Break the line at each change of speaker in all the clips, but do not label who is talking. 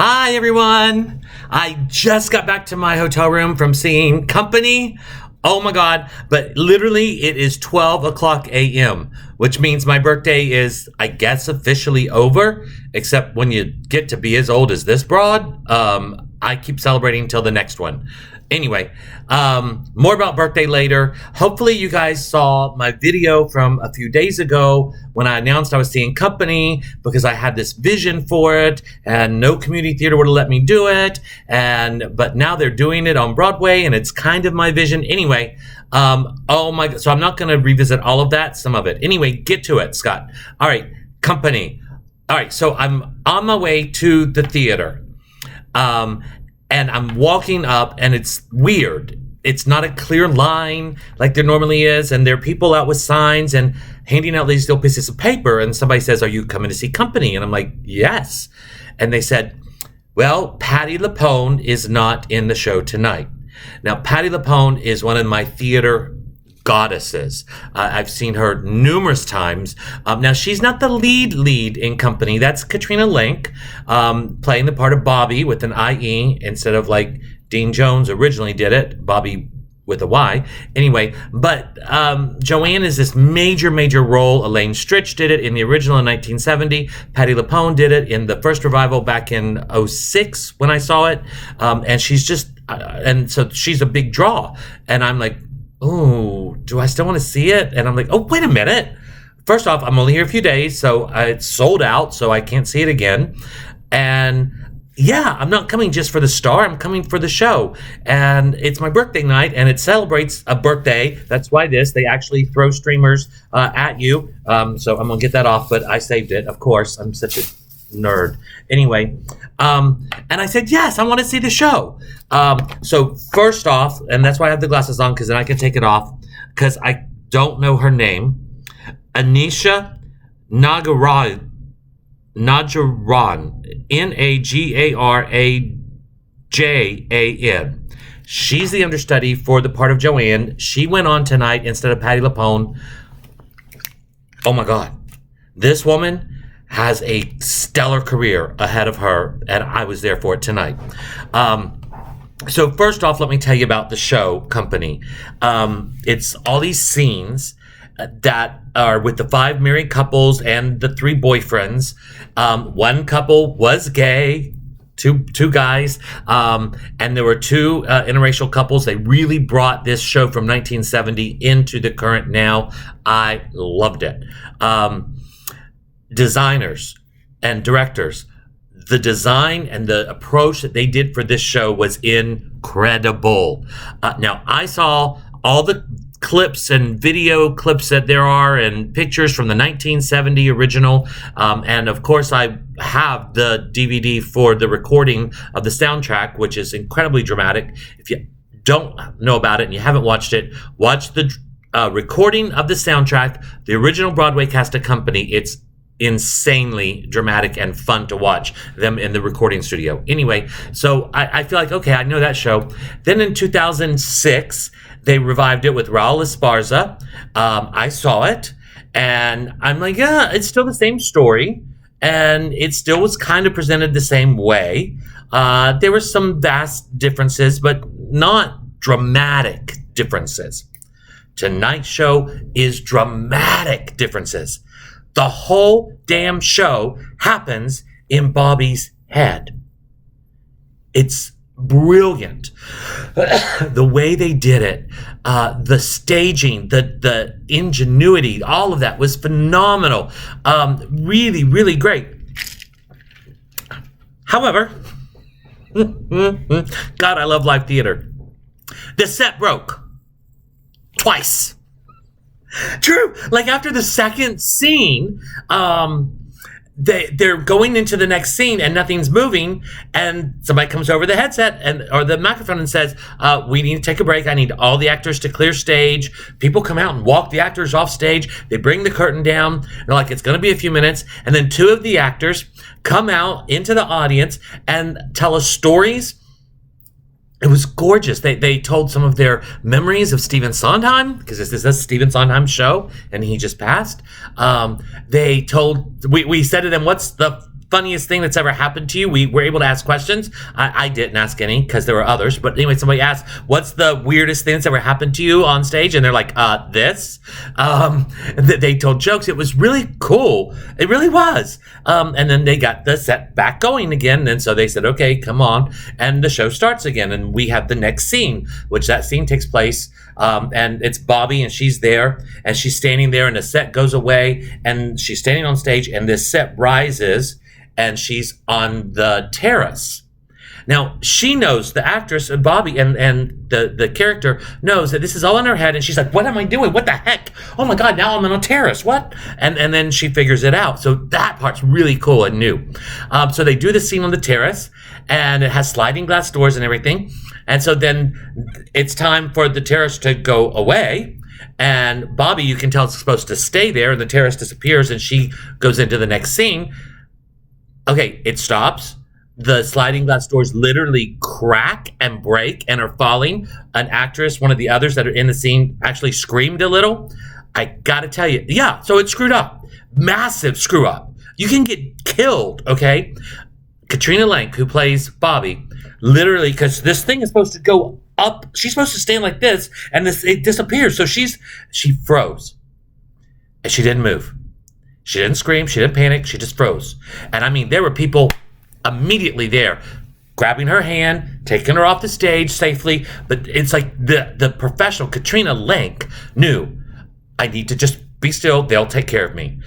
Hi, everyone. I just got back to my hotel room from seeing Company. Oh my God. But literally, it is 12 o'clock a.m., which means my birthday is, I guess, officially over. Except when you get to be as old as this broad, I keep celebrating until the next one. Anyway, more about birthday later. Hopefully you guys saw my video from a few days ago when I announced I was seeing Company because I had this vision for it and no community theater would have let me do it. But now they're doing it on Broadway and it's kind of my vision. Anyway, oh my God. So I'm not going to revisit all of that, some of it. Anyway, get to it, Scott. All right, Company. All right, so I'm on my way to the theater. And I'm walking up and it's weird. It's not a clear line like there normally is. And there are people out with signs and handing out these little pieces of paper. And somebody says, "Are you coming to see Company?" And I'm like, "Yes." And they said, "Well, Patti LuPone is not in the show tonight." Now, Patti LuPone is one of my theater goddesses. I've seen her numerous times. Now, she's not the lead in Company. That's Katrina Lenk, playing the part of Bobby with an I-E instead of like Dean Jones originally did it, Bobby with a Y. Anyway, but Joanne is this major role. Elaine Stritch did it in the original in 1970. Patti LuPone did it in the first revival back in 06 when I saw it. And she's just, and so she's a big draw. And I'm like, oh, do I still want to see it? And I'm like, oh, wait a minute. First off, I'm only here a few days, so it's sold out, so I can't see it again. And yeah, I'm not coming just for the star. I'm coming for the show. And it's my birthday night, and it celebrates a birthday. That's why they actually throw streamers at you. So I'm going to get that off, but I saved it, of course. I'm such a nerd. Anyway, and I said, yes, I want to see the show. So first off, and that's why I have the glasses on, because then I can take it off, because I don't know her name. Anisha Nagaran, Nagarajan. She's the understudy for the part of Joanne. She went on tonight instead of Patti LuPone. Oh my God. This woman has a stellar career ahead of her, and I was there for it tonight. So first off, let me tell you about the show Company. It's all these scenes that are with the 5 married couples and the 3 boyfriends. One couple was gay, two guys, and there were 2 interracial couples. They really brought this show from 1970 into the current now. I loved it. Designers and directors, the design and the approach that they did for this show was incredible. Now, I saw all the clips and video clips that there are and pictures from the 1970 original. And of course, I have the DVD for the recording of the soundtrack, which is incredibly dramatic. If you don't know about it and you haven't watched it, watch the recording of the soundtrack, the original Broadway cast of Company. It's insanely dramatic and fun to watch them in the recording studio. Anyway, so I feel like, okay, I know that show. Then in 2006, they revived it with Raul Esparza. I saw it, and I'm like, yeah, it's still the same story, and it still was kind of presented the same way. There were some vast differences, but not dramatic differences. Tonight's show is dramatic differences. The whole damn show happens in Bobby's head. It's brilliant. The way they did it, the staging, the ingenuity, all of that was phenomenal. Really great. However, God, I love live theater. The set broke twice. True. Like after the second scene, they're going into the next scene and nothing's moving, and somebody comes over the headset or the microphone and says, "We need to take a break. I need all the actors to clear stage." People come out and walk the actors off stage. They bring the curtain down. They're like, "It's going to be a few minutes," and then 2 of the actors come out into the audience and tell us stories. It was gorgeous. They told some of their memories of Stephen Sondheim, because this is a Stephen Sondheim show, and he just passed. They told, we said to them, what's the funniest thing that's ever happened to you? We were able to ask questions. I didn't ask any because there were others. But anyway, somebody asked, what's the weirdest thing that's ever happened to you on stage? And they're like, this. They told jokes. It was really cool. It really was. And then they got the set back going again. And so they said, okay, come on. And the show starts again. And we have the next scene, which that scene takes place. And it's Bobby, and she's there, and she's standing there, and the set goes away, and she's standing on stage, and this set rises, and she's on the terrace. Now, she knows, the actress, Bobby, and the character knows that this is all in her head, and she's like, what am I doing? What the heck? Oh my God, now I'm on a terrace. What? And then she figures it out. So that part's really cool and new. So they do the scene on the terrace, and it has sliding glass doors and everything. And so then it's time for the terrace to go away. And Bobby, you can tell, is supposed to stay there, and the terrace disappears, and she goes into the next scene. Okay, it stops. The sliding glass doors literally crack and break and are falling. An actress, one of the others that are in the scene, actually screamed a little. I gotta tell you, yeah, so it's screwed up. Massive screw up. You can get killed, okay? Katrina Lenk, who plays Bobby, literally, because this thing is supposed to go up, she's supposed to stand like this, and it disappears. So she froze, and she didn't move. She didn't scream, she didn't panic, she just froze. And I mean, there were people immediately there, grabbing her hand, taking her off the stage safely. But it's like the professional Katrina Lenk knew, I need to just be still. They'll take care of me.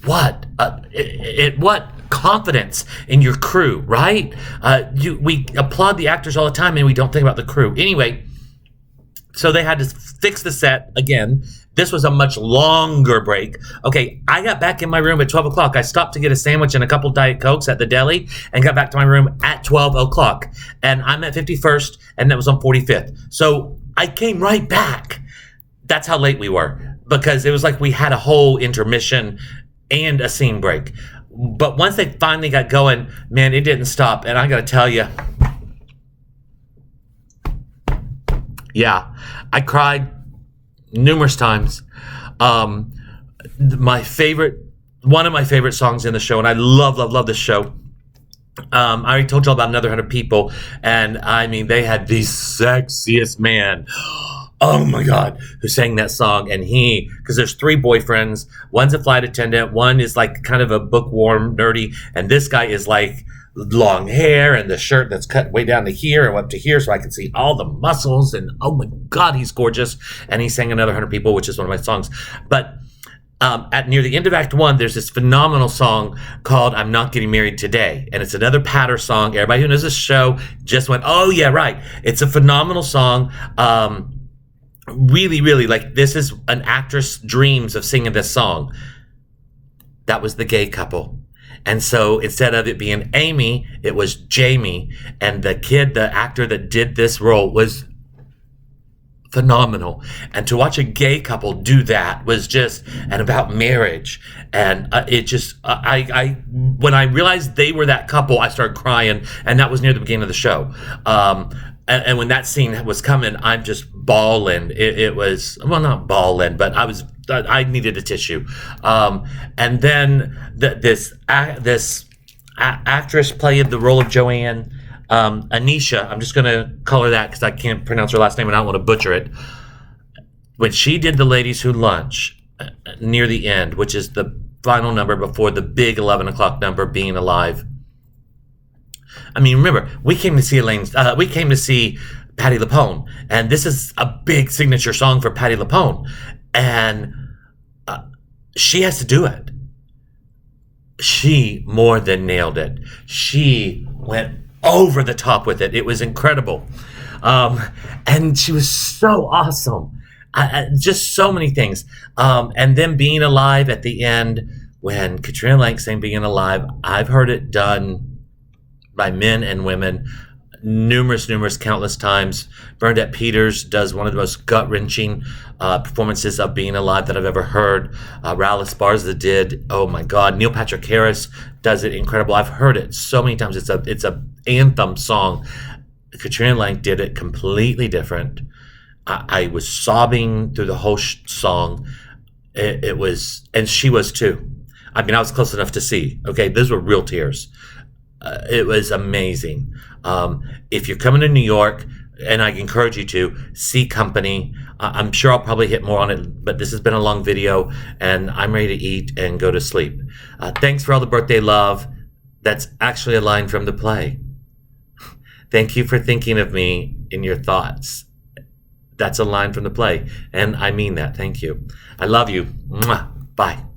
What confidence in your crew, right? We applaud the actors all the time, and we don't think about the crew. Anyway, so they had to fix the set again. This was a much longer break. Okay, I got back in my room at 12 o'clock. I stopped to get a sandwich and a couple Diet Cokes at the deli and got back to my room at 12 o'clock. And I'm at 51st, and that was on 45th. So I came right back. That's how late we were, because it was like we had a whole intermission and a scene break. But once they finally got going, man, it didn't stop. And I got to tell you, yeah, I cried numerous times. One of my favorite songs in the show, and I love this show. I already told you all about Another 100 People, and I mean, they had the sexiest man. Oh my God, who sang that song. And because there's 3 boyfriends, one's a flight attendant, one is like kind of a bookworm, nerdy, and this guy is like long hair and the shirt that's cut way down to here and up to here so I can see all the muscles, and oh my God, he's gorgeous. And he sang Another 100 People, which is one of my songs. But at near the end of Act 1, there's this phenomenal song called I'm Not Getting Married Today. And it's another Patter song. Everybody who knows this show just went, oh yeah, right. It's a phenomenal song. Really, really, like, this is an actress dreams of singing this song. That was the gay couple. And so instead of it being Amy, it was Jamie. And the actor that did this role was phenomenal. And to watch a gay couple do that was just, and about marriage. And it just, when I realized they were that couple, I started crying. And that was near the beginning of the show. And when that scene was coming, I'm just bawling. It was, well, not bawling, but I needed a tissue. And then this actress playing the role of Joanne, Anisha, I'm just going to call her that because I can't pronounce her last name and I don't want to butcher it. When she did The Ladies Who Lunch near the end, which is the final number before the big 11 o'clock number, Being Alive. I mean, remember, we came to see Patti LuPone, and this is a big signature song for Patti LuPone, and she has to do it. She more than nailed it. She went over the top with it. It was incredible, and she was so awesome. Just so many things, and then Being Alive at the end, when Katrina Lenk sang Being Alive, I've heard it done by men and women numerous, countless times. Bernadette Peters does one of the most gut-wrenching performances of Being Alive that I've ever heard. Raul Esparza did. Oh my God. Neil Patrick Harris does it incredible. I've heard it so many times. It's a anthem song. Katrina Lenk did it completely different. I was sobbing through the whole song. It was, and she was too. I mean, I was close enough to see. Okay, those were real tears. It was amazing. If you're coming to New York, and I encourage you to see Company. I'm sure I'll probably hit more on it, but this has been a long video, and I'm ready to eat and go to sleep. Thanks for all the birthday love. That's actually a line from the play. Thank you for thinking of me in your thoughts. That's a line from the play, and I mean that. Thank you. I love you. Mwah. Bye.